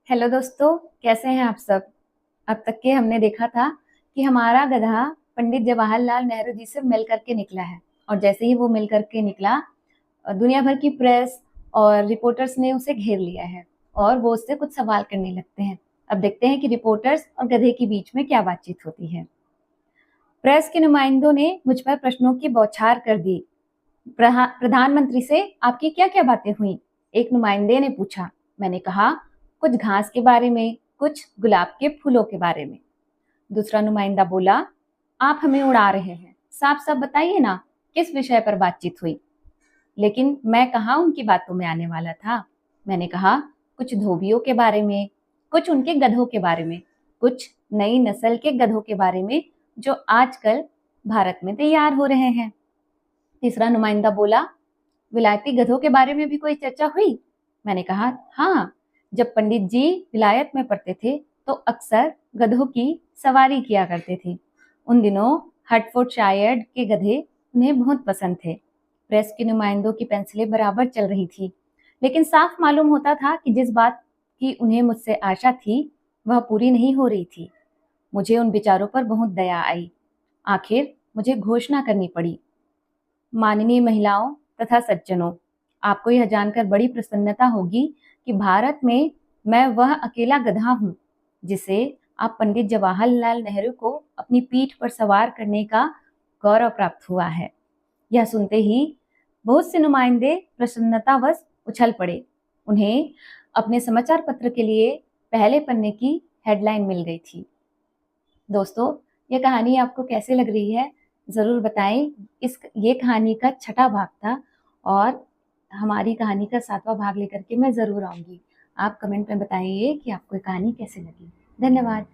Hello दोस्तों, कैसे हैं आप सब। अब तक के हमने देखा था कि हमारा गधा पंडित जवाहरलाल नेहरू जी से मिल करके निकला है। और जैसे ही वो मिल करके निकला, दुनिया भर की प्रेस और रिपोर्टर्स ने उसे घेर लिया है और वो उससे कुछ सवाल करने लगते हैं। अब देखते हैं कि रिपोर्टर्स और गधे के बीच में क्या बातचीत होती है। प्रेस के नुमाइंदों ने मुझ पर प्रश्नों की बौछार कर दी। प्रधानमंत्री से आपकी क्या क्या बातें हुई? एक नुमाइंदे ने पूछा। मैंने कहा, कुछ घास के बारे में, कुछ गुलाब के फूलों के बारे में। दूसरा नुमाइंदा बोला, आप हमें उड़ा रहे हैं, साफ साफ बताइए ना, किस विषय पर बातचीत हुई? लेकिन मैं कहाँ उनकी बातों में आने वाला था। मैंने कहा, कुछ धोबियों के बारे में, कुछ उनके गधों के बारे में, कुछ नई नस्ल के गधों के बारे में जो आजकल भारत में तैयार हो रहे हैं। तीसरा नुमाइंदा बोला, विलायती गधों के बारे में भी कोई चर्चा हुई? मैंने कहा, हाँ, जब पंडित जी विलायत में पढ़ते थे तो अक्सर गधों की सवारी किया करते थे। उन दिनों हर्टफोर्डशायर के गधे उन्हें बहुत पसंद थे। प्रेस के नुमाइंदों की पेंसिलें बराबर चल रही थी, लेकिन साफ मालूम होता था कि जिस बात की उन्हें मुझसे आशा थी वह पूरी नहीं हो रही थी। मुझे उन बेचारों पर बहुत दया आई। आखिर मुझे घोषणा करनी पड़ी। माननीय महिलाओं तथा सज्जनों, आपको यह जानकर बड़ी प्रसन्नता होगी कि भारत में मैं वह अकेला गधा हूँ जिसे आप पंडित जवाहरलाल नेहरू को अपनी पीठ पर सवार करने का गौरव प्राप्त हुआ है। यह सुनते ही बहुत से नुमाइंदे प्रसन्नतावश उछल पड़े। उन्हें अपने समाचार पत्र के लिए पहले पन्ने की हेडलाइन मिल गई थी। दोस्तों, ये कहानी आपको कैसे लग रही है, ज़रूर बताएं। ये कहानी का छठा भाग था और हमारी कहानी का 7वां भाग लेकर के मैं ज़रूर आऊँगी। आप कमेंट में बताइए कि आपको ये कहानी कैसे लगी। धन्यवाद।